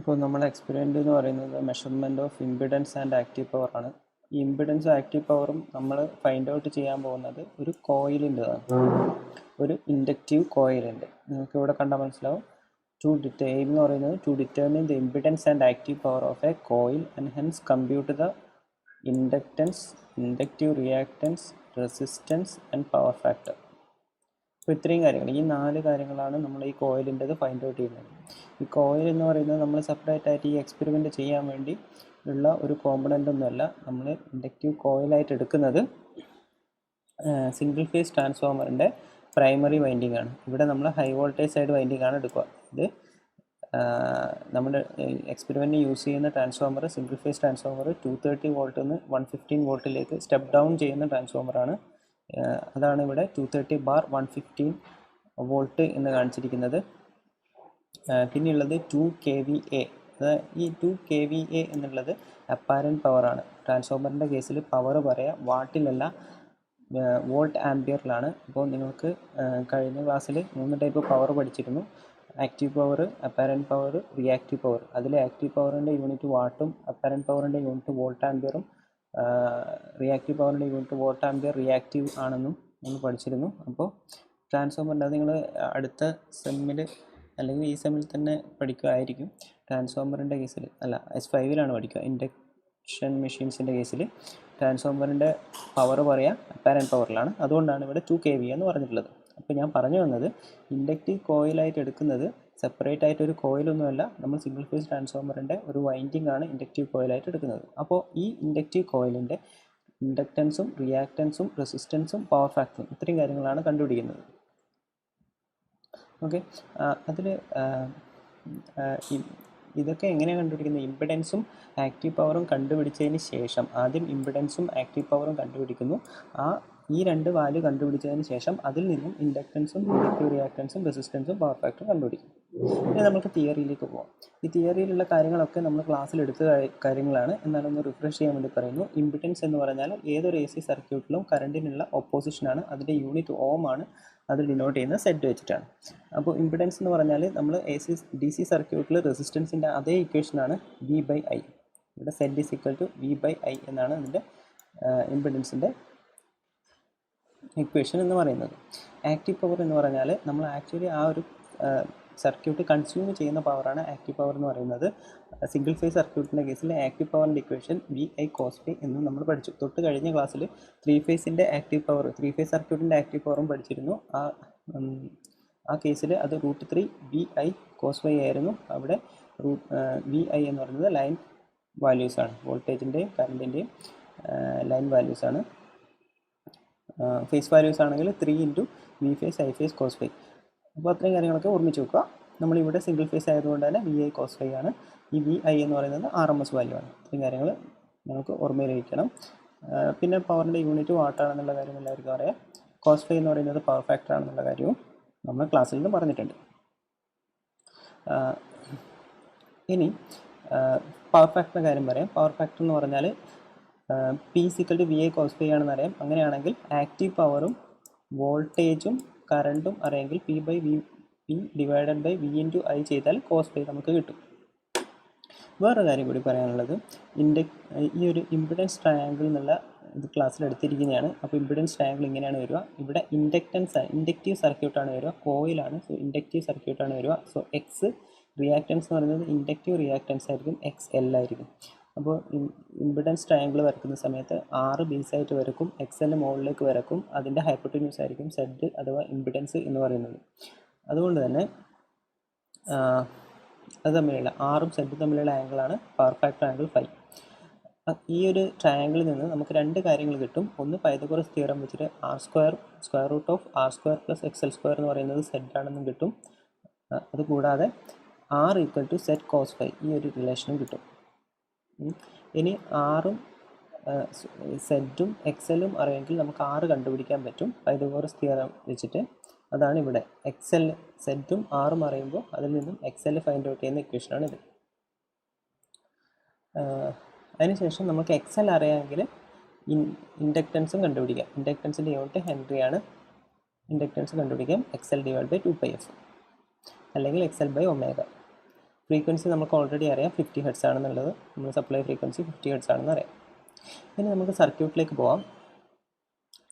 ഇപ്പോൾ നമ്മൾ എക്സ്പെരിമെൻ്റ് എന്ന് പറയുന്നത് measurement of impedance and active power ആണ്. ഈ ഇമ്പിഡൻസും ആക്റ്റീവ് പവറും നമ്മൾ ഫൈൻഡ് ഔട്ട് ചെയ്യാൻ പോകുന്നത് ഒരു കോയിലിൻ്റെതാണ്, ഒരു ഇൻഡക്റ്റീവ് കോയിലിൻ്റെ. നിങ്ങൾക്ക് ഇവിടെ കണ്ടാൽ മനസ്സിലാവും. എയിം എന്ന് പറയുന്നത് to determine the impedance and active power of a coil and hence compute the inductance, inductive reactance, resistance and power factor. അപ്പോൾ ഇത്രയും കാര്യങ്ങൾ, ഈ 4 കാര്യങ്ങളാണ് നമ്മൾ ഈ കോയിലിൻ്റെത് ഫൈൻഡ് ഔട്ട് ചെയ്യുന്നത്. ഈ കോയിൽ എന്ന് പറയുന്നത് നമ്മൾ സെപ്പറേറ്റ് ആയിട്ട് ഈ എക്സ്പെരിമെൻറ്റ് ചെയ്യാൻ വേണ്ടി ഉള്ള ഒരു കോമ്പണൻ്റ് ഒന്നുമല്ല. നമ്മൾ ഇൻഡക്റ്റീവ് കോയിലായിട്ട് എടുക്കുന്നത് സിംഗിൾ ഫേസ് ട്രാൻസ്ഫോമറിൻ്റെ പ്രൈമറി വൈൻഡിങ് ആണ്. ഇവിടെ നമ്മൾ ഹൈ വോൾട്ടേജ് സൈഡ് വൈൻഡിങ് ആണ് എടുക്കുക. ഇത് നമ്മുടെ എക്സ്പെരിമെൻറ്റിന് യൂസ് ചെയ്യുന്ന ട്രാൻസ്ഫോമർ സിംഗിൾ ഫേസ് ട്രാൻസ്ഫോമർ 230 വോൾട്ടിൽ നിന്ന് 115 വോൾട്ടിലേക്ക് സ്റ്റെപ്പ് ഡൗൺ ചെയ്യുന്ന ട്രാൻസ്ഫോമറാണ്. അതാണ് ഇവിടെ 230/115 വോൾട്ട് എന്ന് കാണിച്ചിരിക്കുന്നത്. പിന്നെയുള്ളത് 2 kVA. ഈ 2 kVA എന്നുള്ളത് അപ്പാരൻറ്റ് പവറാണ്. ട്രാൻസ്ഫോമറിൻ്റെ കേസിൽ പവർ പറയാം വാട്ടിലല്ല, വോൾട്ട് ആംപിയറിലാണ്. അപ്പോൾ നിങ്ങൾക്ക് കഴിഞ്ഞ ക്ലാസ്സിൽ 3 ടൈപ്പ് പവർ പഠിച്ചിരുന്നു: active power, apparent power, reactive power. അതിൽ ആക്റ്റീവ് പവറിൻ്റെ യൂണിറ്റ് വാട്ടും അപ്പാരൻറ്റ് പവറിൻ്റെ യൂണിറ്റ് വോൾട്ട് ആംപിയറും റിയാക്റ്റീവ് പവറിൻ്റെ യൂണിറ്റ് വോൾട്ട് ആംപിയർ റിയാക്റ്റീവ് ആണെന്നും നമ്മൾ പഠിച്ചിരുന്നു. അപ്പോൾ ട്രാൻസ്ഫോമറിൻ്റെ അത് നിങ്ങൾ അടുത്ത സെമ്മിൽ അല്ലെങ്കിൽ ഈ സെമ്മിൽ തന്നെ പഠിക്കുമായിരിക്കും. ട്രാൻസ്ഫോമറിൻ്റെ കേസിൽ അല്ല, S5-ലാണ് പഠിക്കുക. ഇൻഡക്ഷൻ മെഷീൻസിൻ്റെ കേസിൽ ട്രാൻസ്ഫോമറിൻ്റെ പവർ പറയാം അപ്പാരൻറ്റ് പവറിലാണ്. അതുകൊണ്ടാണ് ഇവിടെ 2 kVA എന്ന് പറഞ്ഞിട്ടുള്ളത്. അപ്പോൾ ഞാൻ പറഞ്ഞു വന്നത്, ഇൻഡക്റ്റീവ് കോയിലായിട്ട് എടുക്കുന്നത് സെപ്പറേറ്റ് ആയിട്ട് ഒരു കോയിലൊന്നുമല്ല, നമ്മൾ സിംഗിൾ ഫേസ് ട്രാൻസ്ഫോമറിൻ്റെ ഒരു വൈൻഡിങ് ആണ് ഇൻഡക്റ്റീവ് കോയിലായിട്ട് എടുക്കുന്നത്. അപ്പോൾ ഈ ഇൻഡക്റ്റീവ് കോയിലിൻ്റെ ഇൻഡക്റ്റൻസും റിയാക്റ്റൻസും റെസിസ്റ്റൻസും പവർ ഫാക്ടറും ഇത്രയും കാര്യങ്ങളാണ് കണ്ടുപിടിക്കുന്നത്. ഓക്കെ, അതിൽ ഇതൊക്കെ എങ്ങനെയാണ് കണ്ടുപിടിക്കുന്നത്? ഇമ്പിഡൻസും ആക്റ്റീവ് പവറും കണ്ടുപിടിച്ചതിന് ശേഷം, ആദ്യം ഇമ്പിഡൻസും ആക്റ്റീവ് പവറും കണ്ടുപിടിക്കുന്നു. ഈ 2 വാല്യൂ കണ്ടുപിടിച്ചതിന് ശേഷം അതിൽ നിന്നും ഇൻഡക്റ്റൻസും ഇൻഡക്റ്റീവ് റിയാക്റ്റൻസും റെസിസ്റ്റൻസും പവർ ഫാക്ടറും കണ്ടുപിടിക്കും. ഇനി നമുക്ക് തിയറിയിലേക്ക് പോകാം. ഈ തിയറിയിലുള്ള കാര്യങ്ങളൊക്കെ നമ്മൾ ക്ലാസ്സിൽ എടുത്ത കാര്യങ്ങളാണ്. എന്നാലൊന്ന് റിഫ്രഷ് ചെയ്യാൻ വേണ്ടി പറയുന്നു. ഇമ്പിഡൻസ് എന്ന് പറഞ്ഞാൽ ഏതൊരു AC സർക്യൂട്ടിലും കറണ്ടിനുള്ള ഓപ്പോസിഷനാണ്. അതിൻ്റെ യൂണിറ്റ് ഓം ആണ്. അത് ഡിനോട്ട് ചെയ്യുന്ന സെറ്റ് വെച്ചിട്ടാണ്. അപ്പോൾ ഇമ്പിഡൻസ് എന്ന് പറഞ്ഞാൽ നമ്മൾ DC സർക്യൂട്ടിൽ റെസിസ്റ്റൻസിൻ്റെ അതേ ഇക്വേഷനാണ് V/I. ഇവിടെ Z V/I എന്നാണ് അതിൻ്റെ ഇമ്പിഡൻസിൻ്റെ ഇക്വേഷൻ എന്ന് പറയുന്നത്. ആക്റ്റീവ് പവർ എന്ന് പറഞ്ഞാൽ നമ്മൾ ആക്ച്വലി ആ ഒരു സർക്യൂട്ട് കൺസ്യൂം ചെയ്യുന്ന പവറാണ് ആക്റ്റീവ് പവർ എന്ന് പറയുന്നത്. സിംഗിൾ ഫേസ് സർക്യൂട്ടിൻ്റെ കേസിൽ ആക്റ്റീവ് പവറിൻ്റെ ഇക്വേഷൻ VI cos φ എന്ന് നമ്മൾ പഠിച്ചു. തൊട്ട് കഴിഞ്ഞ ക്ലാസ്സിൽ 3 ഫേസിൻ്റെ ആക്റ്റീവ് പവർ, 3 ഫേസ് സർക്യൂട്ടിൻ്റെ ആക്റ്റീവ് പവറും പഠിച്ചിരുന്നു. ആ കേസിൽ അത് √3 VI cos φ ആയിരുന്നു. അവിടെ VI എന്ന് പറയുന്നത് ലൈൻ വാല്യൂസാണ്, വോൾട്ടേജിൻ്റെയും കറണ്ടിൻ്റെയും ലൈൻ വാല്യൂസാണ്. ഫേസ് വാല്യൂസ് ആണെങ്കിൽ 3 × V phase I phase cos φ. അപ്പോൾ അത്രയും കാര്യങ്ങളൊക്കെ ഓർമ്മിച്ച് വെക്കുക. നമ്മളിവിടെ സിംഗിൾ ഫേസ് ആയതുകൊണ്ട് തന്നെ VI cos φ ആണ്. ഈ VI എന്ന് പറയുന്നത് RMS വാല്യൂ ആണ്. ഇത്രയും കാര്യങ്ങൾ നമുക്ക് ഓർമ്മയിലിരിക്കണം. പിന്നെ പവറിൻ്റെ യൂണിറ്റ് വാട്ടാണെന്നുള്ള കാര്യം എല്ലാവർക്കും അറിയാം. cos φ എന്ന് പറയുന്നത് പവർ ഫാക്ടർ ആണെന്നുള്ള കാര്യവും നമ്മൾ ക്ലാസ്സിൽ നിന്ന് പറഞ്ഞിട്ടുണ്ട്. ഇനി പവർ ഫാക്ടറിൻ്റെ കാര്യം പറയാം. പവർ ഫാക്ടർ എന്ന് പറഞ്ഞാൽ P = VI cos φ ആണെന്ന് അറിയാം. അങ്ങനെയാണെങ്കിൽ ആക്റ്റീവ് പവറും വോൾട്ടേജും കറണ്ടും അറിയാമെങ്കിൽ P/V / I ചെയ്താൽ cos φ നമുക്ക് കിട്ടും. വേറൊരു കാര്യം കൂടി പറയാനുള്ളത്, ഈ ഒരു ഇമ്പിഡൻസ് ട്രയാങ്കിൾ എന്നുള്ള ഇത് ക്ലാസ്സിൽ എടുത്തിരിക്കുന്നതാണ്. അപ്പോൾ ഇമ്പിഡൻസ് ട്രയാങ്കിൾ ഇങ്ങനെയാണ് വരിക. ഇവിടെ ഇൻഡക്റ്റീവ് സർക്യൂട്ടാണ് വരിക, കോയിലാണ്. സോ ഇൻഡക്റ്റീവ് സർക്യൂട്ടാണ് വരിക. സോ X റിയാക്റ്റൻസ് എന്ന് പറയുന്നത് ഇൻഡക്റ്റീവ് റിയാക്റ്റൻസ് ആയിരിക്കും, XL ആയിരിക്കും. അപ്പോൾ ഇമ്പിഡൻസ് ട്രയാങ്കിൾ വരക്കുന്ന സമയത്ത് R ബേസായിട്ട് വരക്കും, XL മുകളിലേക്ക് വരക്കും. അതിൻ്റെ ഹൈപ്പോട്ടന്യൂസ് ആയിരിക്കും Z അഥവാ ഇമ്പിഡൻസ് എന്ന് പറയുന്നത്. അതുകൊണ്ട് തന്നെ അത് തമ്മിലുള്ള R ഉം Z തമ്മിലുള്ള ആംഗിളാണ് പവർ ഫാക്ടർ ആംഗിൾ φ. ഈ ഒരു ട്രയാങ്കിളിൽ നിന്ന് നമുക്ക് 2 കാര്യങ്ങൾ കിട്ടും. ഒന്ന്, പൈതഗോറസ് തിയറം വെച്ചിട്ട് R² + XL² എന്ന് പറയുന്നത് Z ആണെന്നും കിട്ടും. അതുകൂടാതെ R = Z cos φ ഈ ഒരു റിലേഷനും കിട്ടും. ഇനി R-ഉം Z-ഉം XL-ഉം അറിയാമെങ്കിൽ നമുക്ക് R കണ്ടുപിടിക്കാൻ പറ്റും പൈതഗോറസ് തിയറം വെച്ചിട്ട്. അതാണ് ഇവിടെ Z-ഉം R-ഉം അറിയുമ്പോൾ അതിൽ നിന്നും XL ഫൈൻഡ് ഔട്ട് ചെയ്യുന്ന ഇക്വേഷനാണ് ഇത്. അതിനുശേഷം നമുക്ക് XL അറിയാമെങ്കിൽ ഇൻഡക്റ്റൻസും കണ്ടുപിടിക്കാം. ഇൻഡക്റ്റൻസിൻ്റെ യൂണിറ്റ് ഹെൻറിയാണ്. ഇൻഡക്റ്റൻസ് കണ്ടുപിടിക്കാം XL/2πf അല്ലെങ്കിൽ XL/ω. ഫ്രീക്വൻസി നമുക്ക് ഓൾറെഡി അറിയാം 50 ഹെർട്സ് ആണെന്നുള്ളത്. നമ്മൾ സപ്ലൈ ഫ്രീക്വൻസി 50 ഹെർട്സ് ആണെന്ന് അറിയാം. ഇനി നമുക്ക് സർക്യൂട്ടിലേക്ക് പോകാം.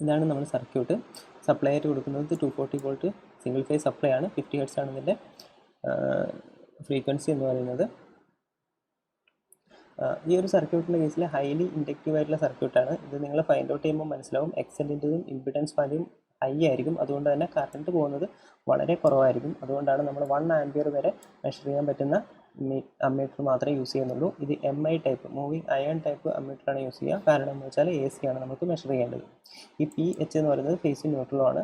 ഇതാണ് നമ്മൾ സർക്യൂട്ട്. സപ്ലൈ ആയിട്ട് കൊടുക്കുന്നത് 240 വോൾട്ട് സിംഗിൾ ഫേസ് സപ്ലൈ ആണ്. 50 ഹെർട്സ് ആണ് ഇതിൻ്റെ ഫ്രീക്വൻസി എന്ന് പറയുന്നത്. ഈ ഒരു സർക്യൂട്ടിൻ്റെ കേസിൽ ഹൈലി ഇൻഡക്റ്റീവ് ആയിട്ടുള്ള സർക്യൂട്ടാണ്. ഇത് നിങ്ങൾ ഫൈൻഡ് ഔട്ട് ചെയ്യുമ്പോൾ മനസ്സിലാവും. എക്സലിൻ്റെതും ഇമ്പിഡൻസ് വാല്യൂം ഹൈ ആയിരിക്കും. അതുകൊണ്ട് തന്നെ കറണ്ട് പോകുന്നത് വളരെ കുറവായിരിക്കും. അതുകൊണ്ടാണ് നമ്മൾ 1 ആംപിയർ വരെ മെഷർ ചെയ്യാൻ പറ്റുന്ന അമ്മീറ്റർ മാത്രമേ യൂസ് ചെയ്യുന്നുള്ളൂ. ഇത് MI type moving iron type അമ്മീറ്ററാണ് യൂസ് ചെയ്യുക. കാരണം എന്ന് വെച്ചാൽ AC ആണ് നമുക്ക് മെഷർ ചെയ്യേണ്ടത്. ഈ PH എന്ന് പറയുന്നത് ഫേസും ന്യൂട്രലും ആണ്.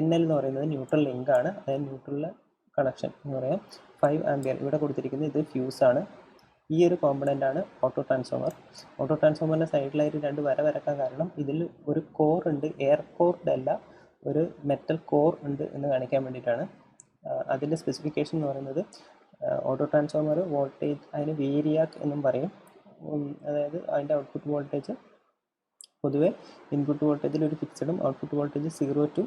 NL എന്ന് പറയുന്നത് ന്യൂട്രൽ ലിങ്ക് ആണ്. അതായത് ന്യൂട്രലിലെ കണക്ഷൻ എന്ന് പറയാം. 5 ആംപിയർ ഇവിടെ കൊടുത്തിരിക്കുന്നത് ഇത് ഫ്യൂസ് ആണ്. ഈ ഒരു കോമ്പണൻ്റ് ആണ് ഓട്ടോ ട്രാൻസ്ഫോമർ. ഓട്ടോ ട്രാൻസ്ഫോമറിൻ്റെ സൈഡിലായിട്ട് 2 വര വരക്കാൻ കാരണം ഇതിൽ ഒരു കോർ ഉണ്ട്, എയർ കോർഡ് അല്ല, ഒരു മെറ്റൽ കോർ ഉണ്ട് എന്ന് കാണിക്കാൻ വേണ്ടിയിട്ടാണ്. അതിൻ്റെ സ്പെസിഫിക്കേഷൻ എന്ന് പറയുന്നത് ഓട്ടോ ട്രാൻസ്ഫോമർ വോൾട്ടേജ് അതിന് വേരിയാക്ക് എന്നും പറയും. അതായത് അതിൻ്റെ ഔട്ട്പുട്ട് വോൾട്ടേജ് പൊതുവെ ഇൻപുട്ട് വോൾട്ടേജിൽ ഒരു ഫിക്സഡും output voltage 0 to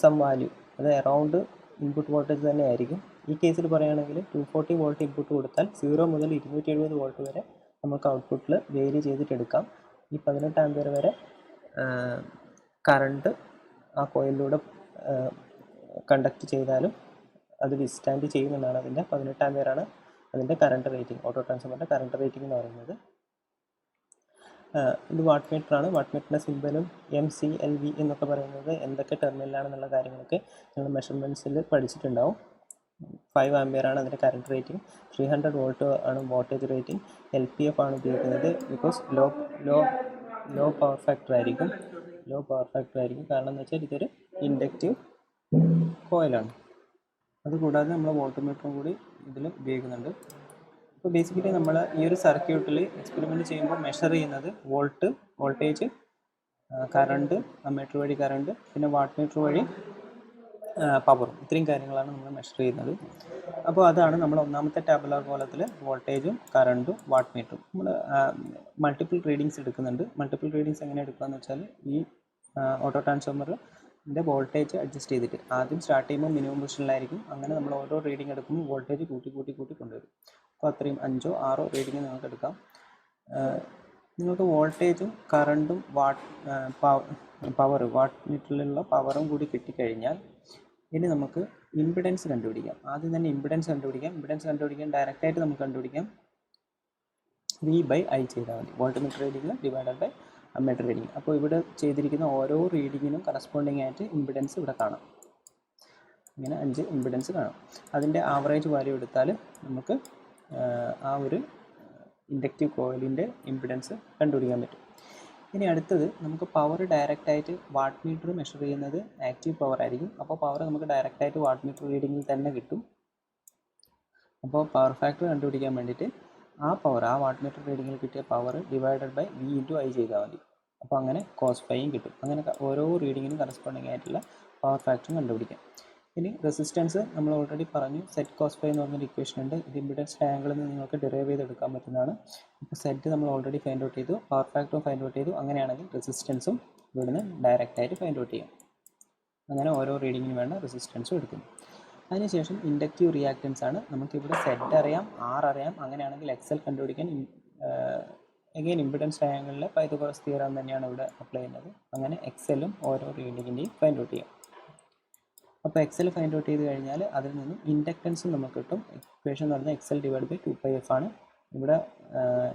some value, അത് അറൗണ്ട് ഇൻപുട്ട് വോൾട്ടേജ് തന്നെ ആയിരിക്കും. ഈ കേസിൽ പറയുകയാണെങ്കിൽ 240 വോൾട്ട് ഇൻപുട്ട് കൊടുത്താൽ 0 മുതൽ 270 വോൾട്ട് വരെ നമുക്ക് ഔട്ട്പുട്ടിൽ വേരി ചെയ്തിട്ടെടുക്കാം. ഈ 18 ആംപിയർ വരെ കറണ്ട് ആ കോയിലിലൂടെ കണ്ടക്ട് ചെയ്താലും അത് വിസ്റ്റാൻഡ് ചെയ്യുമെന്നാണ് അതിൻ്റെ 18 ആംപിയർ ആണ് അതിൻ്റെ കറണ്ട് റേറ്റിംഗ്. ഓട്ടോ ട്രാൻസ്ഫോമറിൻ്റെ കറണ്ട് റേറ്റിംഗ് എന്ന് പറയുന്നത്. ഇത് വാട്ട് മീറ്ററാണ്. വാട്ട് മീറ്ററിൻ്റെ സിമ്പലും MCLV എന്നൊക്കെ പറയുന്നത് എന്തൊക്കെ ടെർമിനലാണെന്നുള്ള കാര്യങ്ങളൊക്കെ നിങ്ങൾ മെഷർമെൻറ്റ്സിൽ പഠിച്ചിട്ടുണ്ടാവും. 5 ആംപിയർ ആണ് അതിൻ്റെ കറണ്ട് റേറ്റിംഗ്. 300 വോൾട്ട് ആണ് വോൾട്ടേജ് റേറ്റിംഗ്. LPF ആണ് ഉപയോഗിക്കുന്നത്. ബിക്കോസ് ലോ പവർ ഫാക്ടർ ആയിരിക്കും. കാരണം എന്ന് വെച്ചാൽ ഇതൊരു ഇൻഡക്റ്റീവ് കോയിലാണ്. അതുകൂടാതെ നമ്മൾ വോൾട്ട് മീറ്ററും കൂടി ഇതിൽ ഉപയോഗിക്കുന്നുണ്ട്. അപ്പോൾ ബേസിക്കലി നമ്മൾ ഈ ഒരു സർക്യൂട്ടിൽ എക്സ്പെരിമെൻറ്റ് ചെയ്യുമ്പോൾ മെഷർ ചെയ്യുന്നത് വോൾട്ടേജ്, കറണ്ട്, അമ്മീറ്റർ വഴി കറണ്ട്, പിന്നെ വാട്ട് മീറ്റർ വഴി പവറും, ഇത്രയും കാര്യങ്ങളാണ് നമ്മൾ മെഷർ ചെയ്യുന്നത്. അപ്പോൾ അതാണ് നമ്മൾ ഒന്നാമത്തെ ടാബുലാർ കോളത്തിൽ വോൾട്ടേജും കറണ്ടും വാട്ട് മീറ്ററും. നമ്മൾ മൾട്ടിപ്പിൾ റീഡിങ്സ് എടുക്കുന്നുണ്ട്. മൾട്ടിപ്പിൾ റീഡിങ്സ് എങ്ങനെ എടുക്കുകയെന്ന് വെച്ചാൽ ഈ ഓട്ടോ ട്രാൻസ്ഫോമറിൻ്റെ വോൾട്ടേജ് അഡ്ജസ്റ്റ് ചെയ്തിട്ട് ആദ്യം സ്റ്റാർട്ട് ചെയ്യുമ്പോൾ മിനിമം പൊസിഷനിലായിരിക്കും. അങ്ങനെ നമ്മൾ ഓരോ റീഡിംഗ് എടുക്കുമ്പോൾ വോൾട്ടേജ് കൂട്ടി കൊണ്ടുവരും. അപ്പോൾ അത്രയും 5 or 6 റീഡിങ് നിങ്ങൾക്ക് എടുക്കാം. നിങ്ങൾക്ക് വോൾട്ടേജും കറണ്ടും വാട്ട് മീറ്ററിലുള്ള പവറും കൂടി കിട്ടിക്കഴിഞ്ഞാൽ ഇനി നമുക്ക് ഇമ്പിഡൻസ് കണ്ടുപിടിക്കാം. ആദ്യം തന്നെ ഇമ്പിഡൻസ് കണ്ടുപിടിക്കാൻ ഡയറക്റ്റായിട്ട് നമുക്ക് കണ്ടുപിടിക്കാം. V/I ചെയ്താൽ മതി. Voltmeter reading divided by ammeter reading. അപ്പോൾ ഇവിടെ ചെയ്തിരിക്കുന്ന ഓരോ റീഡിങ്ങിനും കറസ്പോണ്ടിങ് ആയിട്ട് ഇമ്പിഡൻസ് ഇവിടെ കാണാം. ഇങ്ങനെ 5 ഇമ്പിഡൻസ് കാണാം. അതിൻ്റെ ആവറേജ് വാല്യൂ എടുത്താൽ നമുക്ക് ആ ഒരു ഇൻഡക്റ്റീവ് കോയിലിൻ്റെ ഇമ്പിഡൻസ് കണ്ടുപിടിക്കാൻ പറ്റും. ഇനി അടുത്തത് നമുക്ക് പവർ ഡയറക്റ്റായിട്ട് വാട്ട് മീറ്റർ മെഷർ ചെയ്യുന്നത് ആക്റ്റീവ് പവർ ആയിരിക്കും. അപ്പോൾ പവർ നമുക്ക് ഡയറക്റ്റായിട്ട് വാട്ട് മീറ്റർ റീഡിങ്ങിൽ തന്നെ കിട്ടും. അപ്പോൾ പവർ ഫാക്ടർ കണ്ടുപിടിക്കാൻ വേണ്ടിയിട്ട് ആ വാട്ട് മീറ്റർ റീഡിങ്ങിൽ കിട്ടിയ പവർ ഡിവൈഡഡ് ബൈ V/I ചെയ്താൽ മതി. അപ്പോൾ അങ്ങനെ cos ∅ കിട്ടും. അങ്ങനെ ഓരോ റീഡിങ്ങിനും കറസ്പോണ്ടിങ് ആയിട്ടുള്ള പവർ ഫാക്ടറും കണ്ടുപിടിക്കാം. ഇനി റെസിസ്റ്റൻസ് നമ്മൾ ഓൾറെഡി പറഞ്ഞു. സെറ്റ് cos ∅ എന്ന് പറഞ്ഞൊരു ഇക്വേഷൻ ഉണ്ട്. ഇത് ഇമ്പിഡൻസ് ട്രയാങ്കിളിൽ നിന്ന് നിങ്ങൾക്ക് ഡിറൈവ് ചെയ്തെടുക്കാൻ പറ്റുന്നതാണ്. ഇപ്പോൾ സെറ്റ് നമ്മൾ ഓൾറെഡി ഫൈൻഡ് ഔട്ട് ചെയ്തു, പവർ ഫാക്ടറും ഫൈൻഡ് ഔട്ട് ചെയ്തു. അങ്ങനെയാണെങ്കിൽ റെസിസ്റ്റൻസും ഇവിടുന്ന് ഡയറക്റ്റായിട്ട് ഫൈൻഡ് ഔട്ട് ചെയ്യാം. അങ്ങനെ ഓരോ റീഡിങ്ങിന് വേണ്ട റെസിസ്റ്റൻസും എടുക്കുന്നു. അതിനുശേഷം ഇൻഡക്റ്റീവ് റിയാക്റ്റൻസ് ആണ്. നമുക്കിവിടെ സെറ്റ് അറിയാം, R അറിയാം. അങ്ങനെയാണെങ്കിൽ XL കണ്ടുപിടിക്കാൻ അഗെയിൻ ഇമ്പിഡൻസ് ട്രയാങ്കിളിലെ പൈതഗോറസ് തിയറം തന്നെയാണ് ഇവിടെ അപ്ലൈ ചെയ്യുന്നത്. അങ്ങനെ XLഉം ഓരോ റീഡിങ്ങിൻ്റെയും ഫൈൻഡ് ഔട്ട് ചെയ്യാം. അപ്പോൾ XL ഫൈൻഡ് ഔട്ട് ചെയ്ത് കഴിഞ്ഞാൽ അതിൽ നിന്നും ഇൻഡക്റ്റൻസും നമുക്ക് കിട്ടും. ഇക്വേഷൻ എന്ന് പറഞ്ഞാൽ XL ഡിവൈഡ് ബൈ 2πf ആണ്. ഇവിടെ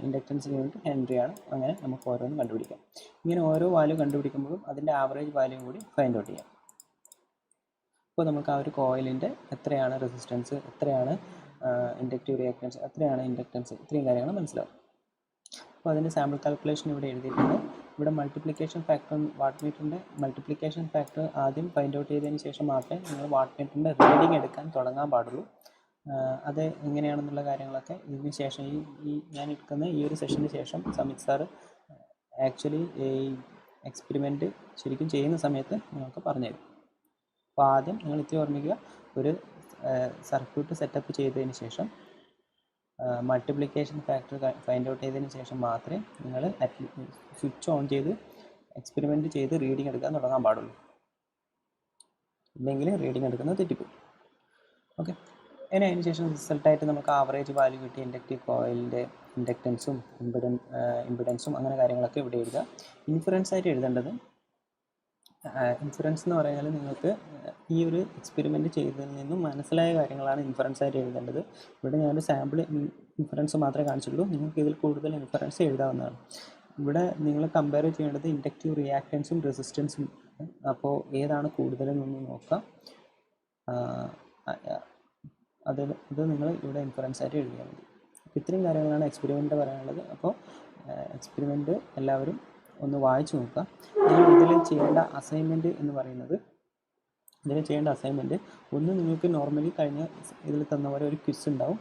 ഇൻഡക്റ്റൻസിന് യൂണിറ്റ് ഹെൻറി ആണ്. അങ്ങനെ നമുക്ക് ഓരോന്നും കണ്ടുപിടിക്കാം. ഇങ്ങനെ ഓരോ വാല്യൂ കണ്ടുപിടിക്കുമ്പോഴും അതിൻ്റെ ആവറേജ് വാല്യൂ കൂടി ഫൈൻഡ് ഔട്ട് ചെയ്യാം. അപ്പോൾ നമുക്ക് ആ ഒരു കോയിലിൻ്റെ എത്രയാണ് റെസിസ്റ്റൻസ്, എത്രയാണ് ഇൻഡക്റ്റീവ് റിയാക്റ്റൻസ്, എത്രയാണ് ഇൻഡക്റ്റൻസ്, ഇത്രയും കാര്യങ്ങൾ മനസ്സിലാവും. അപ്പോൾ അതിൻ്റെ സാമ്പിൾ കാൽക്കുലേഷൻ ഇവിടെ എഴുതിയിട്ടുണ്ട്. ഇവിടെ മൾട്ടിപ്ലിക്കേഷൻ ഫാക്ടർ, വാട്ട് മീറ്ററിൻ്റെ മൾട്ടിപ്ലിക്കേഷൻ ഫാക്ടർ ആദ്യം ഫൈൻഡ് ഔട്ട് ചെയ്തതിന് ശേഷം മാത്രമേ നിങ്ങൾ വാട്ട് മീറ്ററിൻ്റെ റീഡിങ് എടുക്കാൻ തുടങ്ങാൻ പാടുള്ളൂ. അത് എങ്ങനെയാണെന്നുള്ള കാര്യങ്ങളൊക്കെ ഇതിന് ശേഷം ഞാൻ എടുക്കുന്ന ഈ ഒരു സെഷന് ശേഷം സമിത് സാറ് ആക്ച്വലി ഈ എക്സ്പെരിമെൻറ്റ് ശരിക്കും ചെയ്യുന്ന സമയത്ത് നിങ്ങൾക്ക് പറഞ്ഞുതരും. അപ്പോൾ ആദ്യം നിങ്ങൾ ഇത്തി ഓർമ്മിക്കുക, ഒരു സർക്യൂട്ട് സെറ്റപ്പ് ചെയ്തതിന് ശേഷം മൾട്ടിപ്ലിക്കേഷൻ ഫാക്ടർ ഫൈൻഡ് ഔട്ട് ചെയ്തതിന് ശേഷം മാത്രമേ നിങ്ങൾ സ്വിച്ച് ഓൺ ചെയ്ത് എക്സ്പെരിമെൻറ്റ് ചെയ്ത് റീഡിങ് എടുക്കാൻ തുടങ്ങാൻ പാടുള്ളൂ. ഇല്ലെങ്കിൽ റീഡിങ് എടുക്കുന്നത് തെറ്റിപ്പോകും. ഓക്കെ, ഇനി അതിന് ശേഷം റിസൾട്ടായിട്ട് നമുക്ക് ആവറേജ് വാല്യൂ കിട്ടിയ ഇൻഡക്റ്റീവ് കോയിലിൻ്റെ ഇൻഡക്റ്റൻസും ഇമ്പിഡൻസും അങ്ങനെ കാര്യങ്ങളൊക്കെ ഇവിടെ എഴുതുക. ഇൻഫറൻസ് ആയിട്ട് എഴുതേണ്ടത് ഇൻഫറൻസ് എന്ന് പറഞ്ഞാൽ നിങ്ങൾക്ക് ഈ ഒരു എക്സ്പെരിമെൻറ്റ് ചെയ്തതിൽ നിന്നും മനസ്സിലായ കാര്യങ്ങളാണ് ഇൻഫറൻസ് ആയിട്ട് എഴുതേണ്ടത്. ഇവിടെ ഞാനൊരു സാമ്പിൾ ഇൻഫറൻസ് മാത്രമേ കാണിച്ചുള്ളൂ. നിങ്ങൾക്ക് ഇതിൽ കൂടുതൽ ഇൻഫറൻസ് എഴുതാവുന്നതാണ്. ഇവിടെ നിങ്ങൾ കമ്പയർ ചെയ്യേണ്ടത് ഇൻഡക്റ്റീവ് റിയാക്റ്റൻസും റെസിസ്റ്റൻസും. അപ്പോൾ ഏതാണ് കൂടുതലെന്നൊന്ന് നോക്കാം. അത് നിങ്ങൾ ഇവിടെ ഇൻഫറൻസ് ആയിട്ട് എഴുതിയാൽ മതി. ഇത്രയും കാര്യങ്ങളാണ് എക്സ്പെരിമെൻറ്റ് പറയാനുള്ളത്. അപ്പോൾ എക്സ്പെരിമെൻറ്റ് എല്ലാവരും ഒന്ന് വായിച്ചു നോക്കുക. ഇതിൽ ചെയ്യേണ്ട അസൈൻമെൻറ്റ് എന്ന് പറയുന്നത് ഒന്ന്, നിങ്ങൾക്ക് നോർമലി കഴിഞ്ഞ ഇതിൽ തന്ന പോലെ ഒരു ക്വിസ് ഉണ്ടാവും,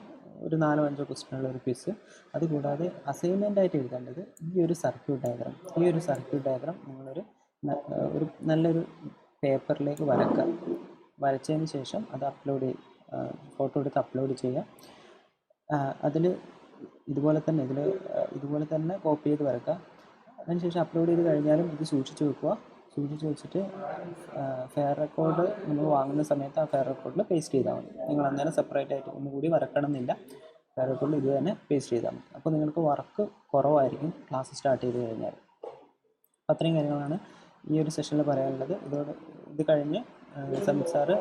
ഒരു 4-5 ക്വസ്റ്റ്യനുള്ള ഒരു ക്വിസ്. അതുകൂടാതെ അസൈൻമെൻറ്റായിട്ട് എഴുതേണ്ടത് ഈ ഒരു സർക്യൂട്ട് ഡയഗ്രാം നിങ്ങളൊരു നല്ലൊരു പേപ്പറിലേക്ക് വരച്ചതിന് ശേഷം അത് ഫോട്ടോ എടുത്ത് അപ്ലോഡ് ചെയ്യുക. അതിൽ ഇതുപോലെ തന്നെ കോപ്പി ചെയ്ത് വരക്കുക. അതിനുശേഷം അപ്ലോഡ് ചെയ്ത് കഴിഞ്ഞാലും ഇത് സൂക്ഷിച്ച് വെച്ചിട്ട് ഫെയർ റെക്കോർഡ് നമ്മൾ വാങ്ങുന്ന സമയത്ത് ആ ഫെയർ റെക്കോർഡിൽ പേസ്റ്റ് ചെയ്താൽ മതി. നിങ്ങൾ അന്നേരം സെപ്പറേറ്റ് ആയിട്ട് ഒന്നുകൂടി വരക്കണം എന്നില്ല, ഫെയർ റെക്കോർഡിൽ ഇത് തന്നെ പേസ്റ്റ് ചെയ്താൽ മതി. അപ്പോൾ നിങ്ങൾക്ക് വർക്ക് കുറവായിരിക്കും ക്ലാസ് സ്റ്റാർട്ട് ചെയ്ത് കഴിഞ്ഞാൽ. അപ്പോൾ അത്രയും കാര്യങ്ങളാണ് ഈ ഒരു സെഷനിൽ പറയാനുള്ളത്. ഇത് കഴിഞ്ഞ് സമിത് സാറ്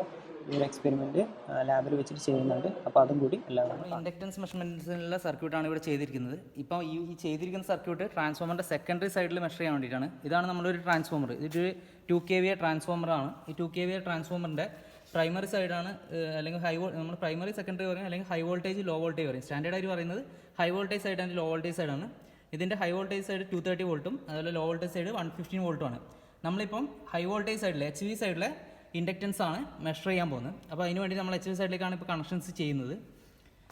ഈ ഒരു എക്സ്പെരിമെൻറ്റ് ലാബിൽ വെച്ചിട്ട് ചെയ്യുന്നുണ്ട്. അപ്പോൾ അതും കൂടി എല്ലാവരും ഇൻഡക്റ്റൻസ് മെഷർമെൻറ്റ്സിനുള്ള സർക്യൂട്ടാണ് ഇവിടെ ചെയ്തിരിക്കുന്നത്. ഇപ്പോൾ ഈ ചെയ്തിരിക്കുന്ന സർക്യൂട്ട് ട്രാൻസ്ഫോമറിൻ്റെ സെക്കൻഡറി സൈഡിൽ മെഷർ ചെയ്യാൻ വേണ്ടിയിട്ടാണ്. ഇതാണ് നമ്മളൊരു ട്രാൻസ്ഫോമർ. ഇതൊരു 2 kVA ട്രാൻസ്ഫോമറാണ്. ഈ 2 kVA ട്രാൻസ്ഫോമറിൻ്റെ പ്രൈമറി സൈഡാണ്, അല്ലെങ്കിൽ നമ്മൾ പ്രൈമറി സെക്കൻഡറി പറയും, അല്ലെങ്കിൽ ഹൈ വോൾട്ടേജ് ലോ വോൾട്ടേജ് പറയും. സ്റ്റാൻഡേർഡായിട്ട് പറയുന്നത് high voltage side and low voltage സൈഡാണ്. ഇതിൻ്റെ ഹൈ വോൾട്ടേജ് സൈഡ് 230 വോൾട്ടും അതുപോലെ ലോ വോൾട്ടേജ് സൈഡ് 115 വോൾട്ടുമാണ്. നമ്മളിപ്പം ഹൈ വോൾട്ടേജ് സൈഡിലെ HV സൈഡിലെ ഇൻഡക്റ്റൻസ് ആണ് മെഷർ ചെയ്യാൻ പോകുന്നത്. അപ്പോൾ അതിന് വേണ്ടി നമ്മൾ HV സൈഡിലേക്കാണ് ഇപ്പോൾ കണക്ഷൻസ് ചെയ്യുന്നത്.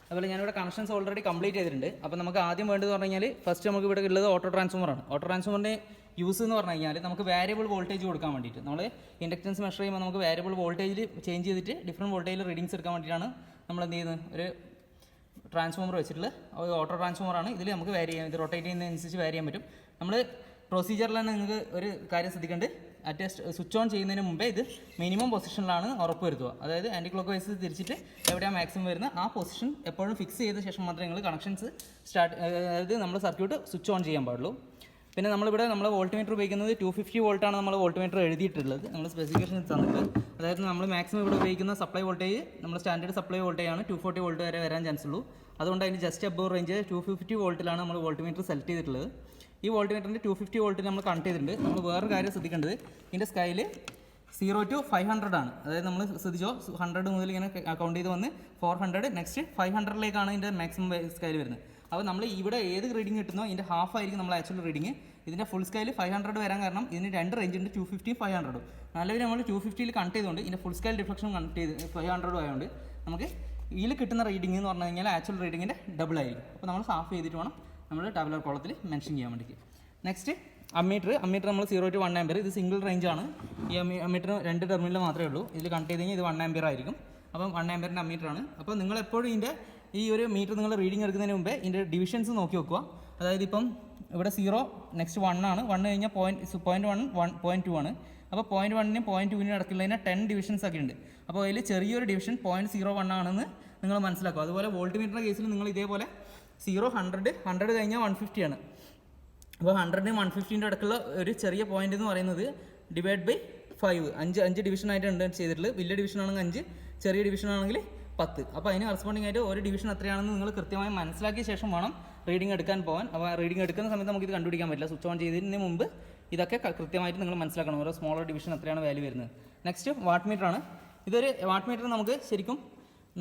അതുപോലെ ഞാനിവിടെ കണക്ഷൻസ് ഓൾറെഡി കംപ്ലീറ്റ് ചെയ്തിട്ടുണ്ട്. അപ്പോൾ നമുക്ക് ആദ്യം വേണ്ടത് പറഞ്ഞു കഴിഞ്ഞാൽ ഫസ്റ്റ് നമുക്ക് ഇവിടെ ഉള്ളത് ഓട്ടോ ട്രാൻസ്ഫോമറാണ്. ഓട്ടോ ട്രാൻസ്ഫോമറിൻ്റെ യൂസ് എന്ന് പറഞ്ഞു കഴിഞ്ഞാൽ നമുക്ക് വേരിയബിൾ വോൾട്ടേജ് കൊടുക്കാൻ വേണ്ടിയിട്ട്, നമ്മൾ ഇൻഡക്റ്റൻസ് മെഷർ ചെയ്യുമ്പോൾ നമുക്ക് വേരിയബിൾ വോൾട്ടേജിൽ ചേഞ്ച് ചെയ്തിട്ട് ഡിഫറെൻറ്റ് വോൾട്ടേജിൽ റീഡിങ്സ് എടുക്കാൻ വേണ്ടിയിട്ടാണ് നമ്മൾ എന്ത് ചെയ്യുന്നത്, ഒരു ട്രാൻസ്ഫോമർ വെച്ചിട്ടുള്ള ഓട്ടോ ട്രാൻസ്ഫോമറാണ്. ഇതിൽ നമുക്ക് വാരി ചെയ്യാം, ഇത് റൊട്ടേറ്റ് ചെയ്യുന്നതനുസരിച്ച് വാരി ചെയ്യാൻ പറ്റും. നമ്മൾ പ്രൊസീജിയറിൽ തന്നെ നിങ്ങൾക്ക് ഒരു കാര്യം ശ്രദ്ധിക്കേണ്ടത്, സ്വിച്ച് ഓൺ ചെയ്യുന്നതിന് മുമ്പേ ഇത് മിനിമം പൊസിഷനിലാണ് ഉറപ്പ് വരുത്തുക. അതായത് ആൻറ്റി ക്ലോക്ക് വൈസ് തിരിച്ചിട്ട് എവിടെയാണ് മാക്സിമം വരുന്നത് ആ പൊസിഷൻ എപ്പോഴും ഫിക്സ് ചെയ്ത ശേഷം മാത്രമേ നിങ്ങൾ കണക്ഷൻസ് അതായത് നമ്മൾ സർക്യൂട്ട് സ്വിച്ച് ഓൺ ചെയ്യാൻ പാടുള്ളൂ. പിന്നെ നമ്മളിവിടെ നമ്മൾ വോൾട്ട്മീറ്റർ ഉപയോഗിക്കുന്നത് 250 വോൾട്ടാണ് നമ്മൾ വോൾട്ട്മീറ്റർ എഴുതിയിട്ടുള്ളത്, നമ്മൾ സ്പെസിഫിക്കേഷൻ തന്നിട്ട്. അതായത് നമ്മൾ മാക്സിമം ഇവിടെ ഉപയോഗിക്കുന്ന സപ്ലൈ വോൾട്ടേജ്, നമ്മൾ സ്റ്റാൻഡേർഡ് സപ്ലൈ വോൾട്ടേജ് ആണ് 240 വോൾട്ട് വരെ വരാൻ ചാൻസ് ഉള്ളൂ. അതുകൊണ്ട് അതിന് ജസ്റ്റ് അബവ് റേഞ്ച് 250 വോൾട്ടിലാണ് നമ്മൾ വോൾട്ട്മീറ്റർ സെലക്ട് ചെയ്തിട്ടുള്ളത്. ഈ വോൾട്ട്മീറ്ററിൻ്റെ 250 വോൾട്ടിൽ നമ്മൾ കണക്ട് ചെയ്തിട്ടുണ്ട്. നമ്മൾ വേറൊരു കാര്യം ശ്രദ്ധിക്കേണ്ടത്, ഇതിൻ്റെ സ്കെയിൽ 0 to 500 ആണ്. അതായത് നമ്മൾ ശ്രദ്ധിച്ചോ, 100 മുതൽ ഇങ്ങനെ കൗണ്ട് ചെയ്ത് വന്ന് 400, നെക്സ്റ്റ് 500ലേക്കാണ് ഇതിൻ്റെ മാക്സിമം സ്കെയിൽ വരുന്നത്. അപ്പോൾ നമ്മൾ ഇവിടെ ഏത് റീഡിങ് കിട്ടുന്നോ ഇതിൻ്റെ ഹാഫ് ആയിരിക്കും നമ്മൾ ആക്ച്വൽ റീഡിങ്. ഇതിൻ്റെ ഫുൾ സ്കെയിൽ 500 വരാൻ കാരണം ഇതിന് 2 റേഞ്ച് ഉണ്ട്, 250 500. നല്ലവർ നമ്മൾ 250ൽ കണക്ട് ചെയ്തുകൊണ്ട് ഇതിൻ്റെ ഫുൾ സ്കെയിൽ ഡിഫ്ലക്ഷൻ കണക്ട് ചെയ്ത് 500 ആയതുകൊണ്ട് നമുക്ക് ഇതിൽ കിട്ടുന്ന റീഡിങ് എന്ന് പറഞ്ഞു കഴിഞ്ഞാൽ ആക്ച്വൽ റീഡിങ്ങിൻ്റെ ഡബിൾ ആയിരിക്കും. അപ്പോൾ നമ്മൾ ഹാഫ് ചെയ്തിട്ട് വേണം നമ്മൾ ടാബുലർ കോളത്തിൽ മെൻഷൻ ചെയ്യാൻ വേണ്ടിയിട്ട്. നെക്സ്റ്റ് അമ്മീറ്റർ നമ്മൾ 0 to 1 ആംപിയർ. ഇത് സിംഗിൾ റേഞ്ച് ആണ്. ഈ അമ്മീറ്റർ 2 ടെർമിനൽ മാത്രമേ ഉള്ളൂ. ഇതിൽ കണക്ട് ചെയ്ത് കഴിഞ്ഞാൽ ഇത് 1 ആംപിയർ ആയിരിക്കും. അപ്പം 1 ആംപിയറിൻ്റെ അമ്മീറ്ററാണ്. അപ്പോൾ നിങ്ങൾ എപ്പോഴും ഇതിൻ്റെ ഈ ഒരു മീറ്റർ നിങ്ങൾ റീഡിങ് എടുക്കുന്നതിന് മുമ്പേ ഇതിൻ്റെ ഡിവിഷൻസ് നോക്കി വെക്കുക. അതായത് ഇപ്പം ഇവിടെ 0, നെക്സ്റ്റ് 1 ആണ്, 1 കഴിഞ്ഞാൽ 0.1, 0.2 ആണ്. അപ്പോൾ 0.1നും 0.2നും ഇടയ്ക്കുള്ളതിന് 10 ഡിവിഷൻസ് ഒക്കെ ഉണ്ട്. അപ്പോൾ അതിൽ ചെറിയൊരു ഡിവിഷൻ 0.01 ആണെന്ന് നിങ്ങൾ മനസ്സിലാക്കുക. അതുപോലെ വോൾട്ട്മീറ്ററിൻ്റെ കേസിൽ നിങ്ങൾ ഇതേപോലെ 0, 100 കഴിഞ്ഞാൽ 150 ആണ്. അപ്പോൾ 100നും 150ൻ്റെ ഇടയ്ക്കുള്ള ഒരു ചെറിയ പോയിന്റ് എന്ന് പറയുന്നത് ഡിവൈഡ് ബൈ 5, 5 ഡിവിഷനായിട്ടുണ്ട് ചെയ്തിട്ടുള്ളത്. വലിയ ഡിവിഷൻ ആണെങ്കിൽ 5, ചെറിയ ഡിവിഷൻ ആണെങ്കിൽ 10. അപ്പോൾ അതിന് കറസ്പോണ്ടിങ് ആയിട്ട് ഒരു ഡിവിഷൻ എത്രയാണെന്ന് നിങ്ങൾ കൃത്യമായി മനസ്സിലാക്കിയ ശേഷം വേണം റീഡിങ് എടുക്കാൻ പോകാൻ. അപ്പോൾ റീഡിങ് എടുക്കുന്ന സമയത്ത് നമുക്ക് ഇത് കണ്ടുപിടിക്കാൻ പറ്റില്ല. സ്വിച്ച് ഓൺ ചെയ്തതിന് മുമ്പ് ഇതൊക്കെ കൃത്യമായിട്ട് നിങ്ങൾ മനസ്സിലാക്കണം, ഓരോ സ്മോളർ ഡിവിഷൻ എത്രയാണ് വാല്യൂ വരുന്നത്. നെക്സ്റ്റ് വാട്ട് മീറ്റർ ആണ്. ഇതൊരു വാട്ട് മീറ്റർ നമുക്ക് ശരിക്കും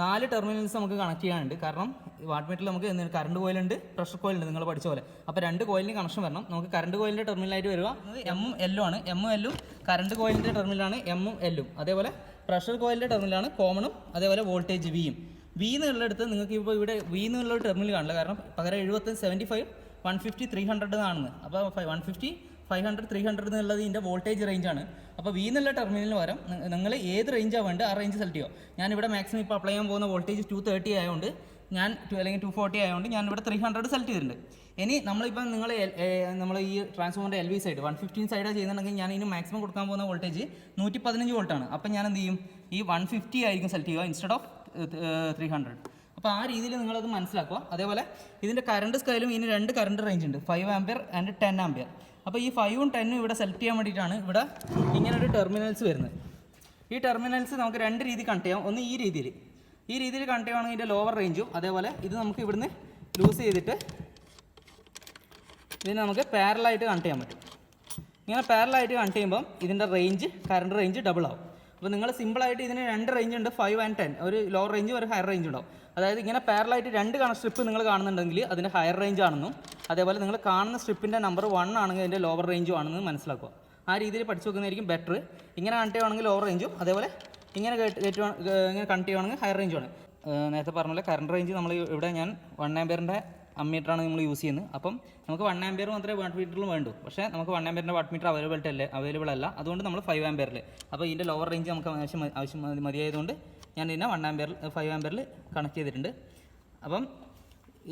4 ടെർമിനൽസ് നമുക്ക് കണക്ട് ചെയ്യാനുണ്ട്. കാരണം വാട്ട് മീറ്ററിൽ നമുക്ക് കറണ്ട് കോയിലുണ്ട്, പ്രഷർ കോയിലുണ്ട്, നിങ്ങൾ പഠിച്ച പോലെ. അപ്പോൾ 2 കോയിലിന് കണക്ഷൻ വരണം. നമുക്ക് കറണ്ട് കോയിലിൻ്റെ ടെർമിനലായിട്ട് വരിക എമ്മും എല്ലും ആണ്. എമ്മും എല്ലും കറണ്ട് കോയിലിൻ്റെ ടെർമിനലാണ് എമ്മും എല്ലും. അതേപോലെ പ്രഷർ കോയിലിൻ്റെ ടെർമിനലാണ് കോമണും. അതേപോലെ വോൾട്ടേജ് വിയും. വി എന്നുള്ളിടത്ത് നിങ്ങൾക്ക് ഇപ്പോൾ ഇവിടെ വി എന്നുള്ളൊരു ടെർമിനൽ കാണില്ല. കാരണം പകരം 70, 75, 150, 300 എന്നാണെന്ന്. അപ്പോൾ 150, 500, 300 എന്നുള്ളത് ഇതിൻ്റെ വോൾട്ടേജ് റേഞ്ചാണ്. അപ്പോൾ വി എന്നുള്ള ടെർമിനലിന് പകരം നിങ്ങൾ ഏത് റേഞ്ചാണ് വേണ്ടത് ആ റേഞ്ച് സെലക്ട് ചെയ്യുക. ഞാനിവിടെ മാക്സിമം ഇപ്പോൾ അപ്ലൈ ചെയ്യാൻ പോകുന്ന വോൾട്ടേജ് 230 ആയതുകൊണ്ട് അല്ലെങ്കിൽ 240 ആയതുകൊണ്ട് ഞാനിവിടെ 300 സെലക്ട് ചെയ്തിട്ടുണ്ട്. ഇനി നമ്മളിപ്പം നമ്മൾ ഈ ട്രാൻസ്ഫോമറിൻ്റെ LV സൈഡ് 115 സൈഡാണ് ചെയ്യുന്നുണ്ടെങ്കിൽ ഞാൻ ഇതിന് മാക്സിമം കൊടുക്കാൻ പോകുന്ന വോൾട്ടേജ് 115 വോൾട്ടാണ്. അപ്പം ഞാൻ എന്ത് ചെയ്യും, ഈ 150 ആയിരിക്കും സെലക്ട് ചെയ്യുക ഇൻസ്റ്റെഡ് ഓഫ് 300. അപ്പോൾ ആ രീതിയിൽ നിങ്ങളത് മനസ്സിലാക്കുക. അതേപോലെ ഇതിൻ്റെ കറണ്ട് സ്കെയിലും ഇതിന് 2 കറണ്ട് റേഞ്ച് ഉണ്ട്, 5 ആംപിയർ ആൻഡ് 10 ആംപിയർ. അപ്പോൾ ഈ 5ഉം 10ഉം ഇവിടെ സെലക്ട് ചെയ്യാൻ വേണ്ടിയിട്ടാണ് ഇവിടെ ഇങ്ങനൊരു ടെർമിനൽസ് വരുന്നത്. ഈ ടെർമിനൽസ് നമുക്ക് 2 രീതി കണക്ട് ചെയ്യാം. ഒന്ന് ഈ രീതിയിൽ കണക്ട് ചെയ്യുകയാണെങ്കിൽ ഇതിൻ്റെ ലോവർ റേഞ്ചും, അതേപോലെ ഇത് നമുക്ക് ഇവിടുന്ന് ലൂസ് ചെയ്തിട്ട് ഇതിന് നമുക്ക് പാരലായിട്ട് കണക്ട് ചെയ്യാൻ പറ്റും. ഇങ്ങനെ പാരലായിട്ട് കണക്ട് ചെയ്യുമ്പം ഇതിൻ്റെ കറണ്ട് റേഞ്ച് ഡബിൾ ആവും. അപ്പോൾ നിങ്ങൾ സിമ്പിളായിട്ട് ഇതിന് 2 റേഞ്ച് ഉണ്ട്, 5 ആൻഡ് 10, ഒരു ലോവർ റേഞ്ചും ഒരു ഹയർ റേഞ്ച് ഉണ്ടാവും. അതായത് ഇങ്ങനെ പാരലായിട്ട് 2 കണക്ട് സ്ട്രിപ്പ് നിങ്ങൾ കാണുന്നുണ്ടെങ്കിൽ അതിൻ്റെ ഹയർ റേഞ്ച് ആണെന്നും, അതേപോലെ നിങ്ങൾ കാണുന്ന സ്ട്രിപ്പിൻ്റെ നമ്പർ 1 ആണെങ്കിൽ അതിൻ്റെ ലോവർ റേഞ്ചും ആണെന്ന് മനസ്സിലാക്കുക. ആ രീതിയിൽ പഠിച്ചു വെക്കുന്നതായിരിക്കും ബെറ്റർ. ഇങ്ങനെ കണക്ട് ചെയ്യുവാണെങ്കിൽ ലോവർ റേഞ്ചും, അതേപോലെ ഇങ്ങനെ ഇങ്ങനെ കണക്ട് ചെയ്യുവാണെങ്കിൽ ഹയർ റേഞ്ചുമാണ്. നേരത്തെ പറഞ്ഞ പോലെ കറണ്ട് റേഞ്ച് നമ്മൾ ഇവിടെ ഞാൻ 1 ആംപിയറിൻ്റെ അമ്മീറ്ററാണ് നമ്മൾ യൂസ് ചെയ്യുന്നത്. അപ്പം നമുക്ക് 1 ആംപിയർ മാത്രമേ വാട്ട് മീറ്ററിലും വേണ്ടൂ. പക്ഷേ നമുക്ക് 1 ആംപിയറിൻ്റെ വാട്ട് മീറ്റർ അവൈലബിൾ അല്ല. അതുകൊണ്ട് നമ്മൾ 5 ആംപിയറിൽ, അപ്പോൾ ഇതിൻ്റെ ലോവർ റേഞ്ച് നമുക്ക് ആവശ്യം മതിയായതുകൊണ്ട് ഞാൻ ഇതിനെ 5 ആംപിയറിൽ കണക്ട് ചെയ്തിട്ടുണ്ട്. അപ്പം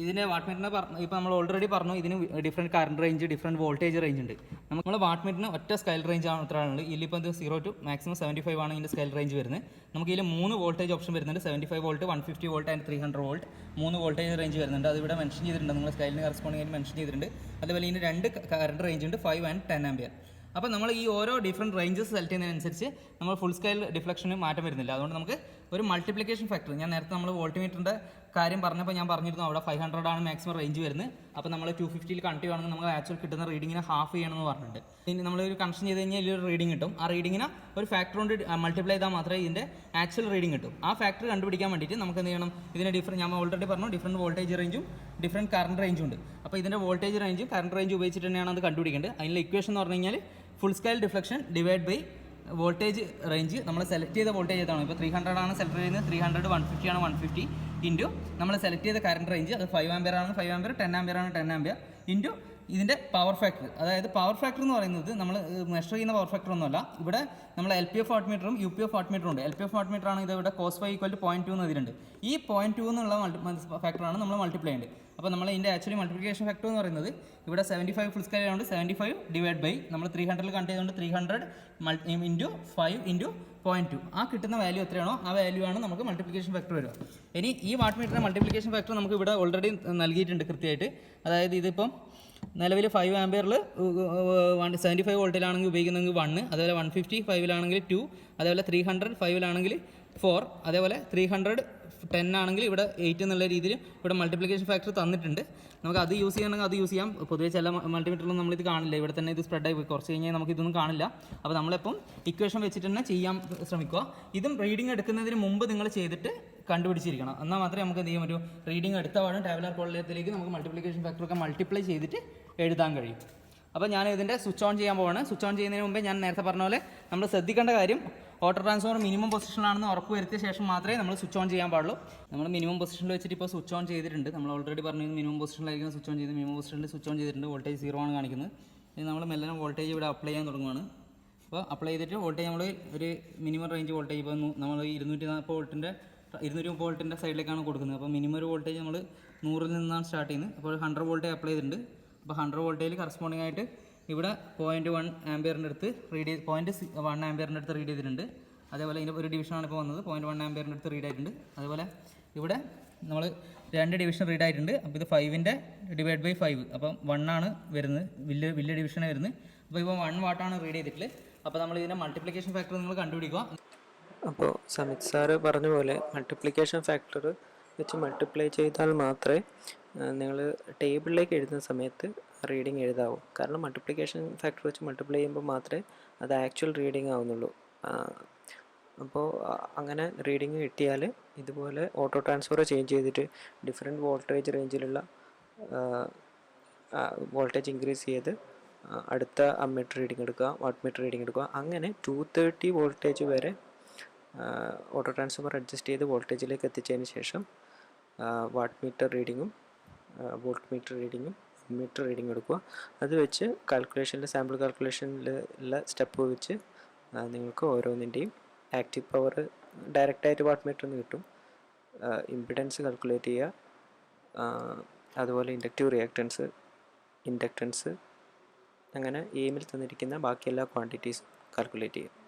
ഇതിൻ്റെ വാട്ട് മീറ്ററിനെ ഇപ്പോൾ നമ്മൾ ഓൾറെഡി പറഞ്ഞു, ഇതിന് different current range, different voltage range ഉണ്ട്. നമ്മൾ വാട്ട് മീറ്ററിന് ഒറ്റ സ്കെയിൽ റേഞ്ച് ആണ് ഇത്രയാണുള്ളത്. ഇതിലിപ്പോൾ ഇത് 0 to മാക്സിമം 75 ആണ് ഇതിൻ്റെ സ്കെയിൽ റേഞ്ച് വരുന്നത്. നമുക്ക് ഇതിൽ 3 വോൾട്ടേജ് ഓപ്ഷൻ വരുന്നുണ്ട്, 75 volt, 150 volt and 300 volt. 3 voltage range വരുന്നുണ്ട്. അത് ഇവിടെ മെൻഷൻ ചെയ്തിട്ടുണ്ട്, നിങ്ങൾ സ്കെയിലിന് കറസ്പോണ്ടിങ് ആയിട്ട് മെൻഷൻ ചെയ്തിട്ടുണ്ട്. അതുപോലെ ഇതിന് 2 കറണ്ട് റേഞ്ച് ഉണ്ട്, 5 ആൻഡ് 10 ആംപിയർ. അപ്പോൾ നമ്മൾ ഈ ഓരോ ഡിഫറെൻറ്റ് റേഞ്ചസ് സെലക്ട് ചെയ്യുന്നതിനനുസരിച്ച് നമ്മൾ ഫുൾ സ്കെയിൽ ഡിഫ്ലക്ഷന് മാറ്റം വരുന്നില്ല. അതുകൊണ്ട് നമുക്ക് ഒരു മൾട്ടിപ്ലിക്കേഷൻ ഫാക്ടർ, ഞാൻ നേരത്തെ നമ്മൾ വോൾട്ട്മീറ്ററിൻ്റെ കാര്യം പറഞ്ഞപ്പോൾ ഞാൻ പറഞ്ഞിരുന്നു അവിടെ 500 ആണ് മാക്സിമം റേഞ്ച് വരുന്നത്. അപ്പോൾ നമ്മൾ 250 കണക്ട് ചെയ്യുകയാണെങ്കിൽ നമുക്ക് ആക്ച്വൽ കിട്ടുന്ന റീഡിങ്ങിനെ ഹാഫ് ചെയ്യണമെന്ന് പറഞ്ഞിട്ടുണ്ട്. ഇനി നമ്മളൊരു കണക്ഷൻ ചെയ്ത് കഴിഞ്ഞാൽ ഇതിലൊരു റീഡിങ് കിട്ടും. ആ റീഡിങ്ങിനെ ഒരു ഫാക്ടർ കൊണ്ട് മൾട്ടിപ്ലൈ ചെയ്താൽ മാത്രമേ ഇതിൻ്റെ ആക്ച്വൽ റീഡിങ് കിട്ടും. ആ ഫാക്ടർ കണ്ടുപിടിക്കാൻ വേണ്ടിയിട്ട് നമുക്ക് എന്ത് ചെയ്യണം, ഇതിന് ഞാൻ ഓൾറെഡി പറഞ്ഞു ഡിഫറെൻറ്റ് വോൾട്ടേജ് റേഞ്ചും ഡിഫറെൻറ്റ് കറണ്ട് റേഞ്ചും ഉണ്ട്. അപ്പോൾ ഇതിൻ്റെ വോൾട്ടേജ് റേഞ്ചും കറണ്ട് റേഞ്ചും ഉപയോഗിച്ചിട്ട് തന്നെയാണ് അത് കണ്ടുപിടിക്കേണ്ടത്. അതിൻ്റെ ഇക്വേഷൻ എന്ന് പറഞ്ഞു കഴിഞ്ഞാൽ full scale deflection divide by voltage range. നമ്മൾ സെലക്ട് ചെയ്ത വോൾട്ടേജ് ഏതാണ്, ഇപ്പോൾ 300 ആണ് സെലക്ട് ചെയ്യുന്നത്, 300, 150 ആണ് 150 ഇൻറ്റു നമ്മൾ സെലക്ട് ചെയ്ത കറണ്ട് റേഞ്ച്, അത് 5 ആംപിയർ ആണ് 5 ആംപിയർ, 10 ആംപിയർ ആണ് 10 ആംപിയർ ഇൻറ്റു ഇതിൻ്റെ പവർ ഫാക്ടർ. അതായത് പവർ ഫാക്ടർ എന്ന് പറയുന്നത് നമ്മൾ മെഷർ ചെയ്യുന്ന പവർ ഫാക്ടർ ഒന്നുമല്ല. ഇവിടെ നമ്മൾ LPF വാട്ട് മീറ്ററും UPF വാട്ട് മീറ്ററും ഉണ്ട്. LPF വാട്ട് മീറ്റർ ആണ് ഇത് ഇവിടെ cos ∅ = 0.2 എന്ന് എഴുതിയിട്ടുണ്ട്. ഈ 0.2 എന്നുള്ള ഫാക്ടറാണ് നമ്മൾ മൾട്ടിപ്ലൈ ചെയ്യേണ്ടത്. അപ്പോൾ നമ്മൾ ഇതിൻ്റെ ആക്ച്വലി മൾട്ടിപ്ലിക്കേഷൻ ഫാക്ടർ എന്ന് പറയുന്നത് ഇവിടെ 75 ഫുൾ സ്കെയിൽ ആയതുകൊണ്ട് 75 ഡിവൈഡ് ബൈ നമ്മൾ 300 കണക്ട് ചെയ്തുകൊണ്ട് 300 ഇൻറ്റു 5 ഇൻറ്റു 0.2. ആ കിട്ടുന്ന വാല്യൂ എത്രയാണോ ആ വാല്യൂ ആണ് നമുക്ക് മൾട്ടിപ്ലിക്കേഷൻ ഫാക്ടർ വരിക. ഇനി ഈ വാട്ട് മീറ്ററിൻ്റെ മൾട്ടിപ്ലിക്കേഷൻ ഫാക്ടർ നമുക്ക് ഇവിടെ ഓൾറെഡി നൽകിയിട്ടുണ്ട് കൃത്യമായിട്ട്. അതായത് ഇതിപ്പം നിലവിൽ 5 ആംപിയറിൽ 75 വോൾട്ടിലാണെങ്കിൽ ഉപയോഗിക്കുന്നെങ്കിൽ 1, അതേപോലെ 150 5-ലാണെങ്കിൽ 2, അതേപോലെ 300 5-ലാണെങ്കിൽ 4, അതേപോലെ 300 10 ആണെങ്കിൽ ഇവിടെ 8 എന്നുള്ള രീതിയിൽ ഇവിടെ മൾട്ടിപ്ലിക്കേഷൻ ഫാക്ടർ തന്നിട്ടുണ്ട്. നമുക്ക് അത് യൂസ് ചെയ്യണമെങ്കിൽ അത് യൂസ് ചെയ്യാം. പൊതുവെ ചില മൾട്ടിമീറ്ററിലും നമ്മളിത് കാണില്ല, ഇവിടെ തന്നെ ഇത് സ്പ്രെഡായി പോയി, കുറച്ച് കഴിഞ്ഞാൽ നമുക്ക് ഇതൊന്നും കാണില്ല. അപ്പോൾ നമ്മളിപ്പം ഇക്വേഷൻ വെച്ചിട്ട് തന്നെ ചെയ്യാൻ ശ്രമിക്കുക. ഇതും റീഡിംഗ് എടുക്കുന്നതിന് മുമ്പ് നിങ്ങൾ ചെയ്തിട്ട് കണ്ടുപിടിച്ചിരിക്കണം. എന്നാൽ മാത്രമേ നമുക്ക് എന്ത് ചെയ്യാൻ പറ്റൂ, റീഡിംഗ് എടുത്ത പാടും ടാബുലാർ കോളത്തിലേക്ക് നമുക്ക് മൾട്ടിപ്ലിക്കേഷൻ ഫാക്ടറൊക്കെ മൾട്ടിപ്ലൈ ചെയ്തിട്ട് എഴുതാൻ കഴിയും. അപ്പോൾ ഞാൻ ഇതിൻ്റെ സ്വിച്ച് ഓൺ ചെയ്യാൻ പോവാണ്. സ്വിച്ച് ഓൺ ചെയ്യുന്നതിന് മുമ്പേ ഞാൻ നേരത്തെ പറഞ്ഞ പോലെ നമ്മൾ ശ്രദ്ധിക്കേണ്ട കാര്യം, ഓട്ടോ ട്രാൻസ്ഫോമർ മിനിമം പൊസിഷനിലാണെന്ന് ഉറപ്പ് വരുത്തിയ ശേഷം മാത്രമേ നമ്മൾ സ്വിച്ച് ഓൺ ചെയ്യാൻ പാടുള്ളൂ. നമ്മൾ മിനിമം പൊസിഷനിൽ വെച്ചിട്ട് ഇപ്പോൾ സ്വിച്ച് ഓൺ ചെയ്തിട്ടുണ്ട്. നമ്മൾ ഓൾറെഡി പറഞ്ഞു മിനിമം പൊസിഷനിലായിരിക്കും സ്വിച്ച് ഓൺ ചെയ്ത്, മിനിമം പൊസിഷനിൽ സ്വിച്ച് ഓൺ ചെയ്തിട്ടുണ്ട്. വോൾട്ടേജ് 0 ആണ് കാണിക്കുന്നത്. ഇനി നമ്മൾ മെല്ലെ വോൾട്ടേജ് ഇവിടെ അപ്ലൈ ചെയ്യാൻ തുടങ്ങുകയാണ്. അപ്പോൾ അപ്ലൈ ചെയ്തിട്ട് വോൾട്ടേജ് നമ്മൾ ഒരു മിനിമം റേഞ്ച് വോൾട്ടേജ് ഇപ്പോൾ നമ്മൾ 230 വോൾട്ടിൻ്റെ സൈഡിലേക്കാണ് കൊടുക്കുന്നത്. അപ്പോൾ മിനിമം ഒരു വോൾട്ടേജ് നമ്മൾ 100-ൽ നിന്നാണ് സ്റ്റാർട്ട് ചെയ്യുന്നത്. അപ്പോൾ 100 വോൾട്ടേജ് അപ്ലൈ ചെയ്തിട്ടുണ്ട്. അപ്പോൾ 100 വോൾട്ടേജിൽ കറസ്പോണ്ടിങ് ആയിട്ട് ഇവിടെ 0.1 ആംപിയറിൻ്റെ അടുത്ത് 0.1 ആംപിയറിൻ്റെ അടുത്ത് റീഡ് ചെയ്തിട്ടുണ്ട്. അതേപോലെ ഇതിൻ്റെ ഒരു ഡിവിഷനാണ് ഇപ്പോൾ വന്നത്, 0.1 ആംപിയറിൻ്റെ അടുത്ത് റീഡ് ആയിട്ടുണ്ട്. അതുപോലെ ഇവിടെ നമ്മൾ 2 ഡിവിഷൻ റീഡ് ആയിട്ടുണ്ട്. അപ്പോൾ ഇത് 5-ൻ്റെ ഡിവൈഡ് ബൈ 5, അപ്പം 1 ആണ് വരുന്നത്, വലിയ ഡിവിഷനാണ് വരുന്നത്. അപ്പോൾ ഇപ്പോൾ 1 വാട്ടാണ് റീഡ് ചെയ്തിട്ടുള്ളത്. അപ്പോൾ നമ്മൾ ഇതിൻ്റെ മൾട്ടിപ്ലിക്കേഷൻ ഫാക്ടർ നിങ്ങൾ കണ്ടുപിടിക്കുക. അപ്പോൾ സമിത് സാറ് പറഞ്ഞ പോലെ മൾട്ടിപ്ലിക്കേഷൻ ഫാക്ടർ വെച്ച് മൾട്ടിപ്ലൈ ചെയ്താൽ മാത്രമേ നിങ്ങൾ ടേബിളിലേക്ക് എഴുതുന്ന സമയത്ത് റീഡിങ് എഴുതാവൂ. കാരണം മൾട്ടിപ്ലിക്കേഷൻ ഫാക്ടർ വെച്ച് മൾട്ടിപ്ലൈ ചെയ്യുമ്പോൾ മാത്രമേ അത് ആക്ച്വൽ റീഡിങ് ആവുന്നുള്ളൂ. അപ്പോൾ അങ്ങനെ റീഡിങ് കിട്ടിയാൽ ഇതുപോലെ ഓട്ടോ ട്രാൻസ്ഫർ ചേഞ്ച് ചെയ്തിട്ട് ഡിഫറെൻറ്റ് വോൾട്ടേജ് റേഞ്ചിലുള്ള വോൾട്ടേജ് ഇൻക്രീസ് ചെയ്ത് അടുത്ത അമ്മീറ്റർ റീഡിങ് എടുക്കുക, വാട്ട് മീറ്റർ റീഡിങ് എടുക്കുക. അങ്ങനെ 230 വോൾട്ടേജ് വരെ ഓട്ടോ ട്രാൻസ്ഫോമർ അഡ്ജസ്റ്റ് ചെയ്ത് വോൾട്ടേജിലേക്ക് എത്തിച്ചതിന് ശേഷം വാട്ട് മീറ്റർ റീഡിങ്ങും വോൾട്ട് മീറ്റർ റീഡിങ്ങും മീറ്റർ റീഡിങ് എടുക്കുക. അത് വെച്ച് സാമ്പിൾ കാൽക്കുലേഷനിലുള്ള സ്റ്റെപ്പ് വെച്ച് നിങ്ങൾക്ക് ഓരോന്നിൻ്റെയും ആക്റ്റീവ് പവർ ഡയറക്റ്റായിട്ട് വാട്ട് മീറ്ററിൽ നിന്ന് കിട്ടും. ഇമ്പിഡൻസ് കാൽക്കുലേറ്റ് ചെയ്യുക, അതുപോലെ ഇൻഡക്റ്റീവ് റിയാക്റ്റൻസ്, ഇൻഡക്റ്റൻസ്, അങ്ങനെ എയിമിൽ തന്നിരിക്കുന്ന ബാക്കി എല്ലാ ക്വാണ്ടിറ്റീസും കാൽക്കുലേറ്റ് ചെയ്യുക.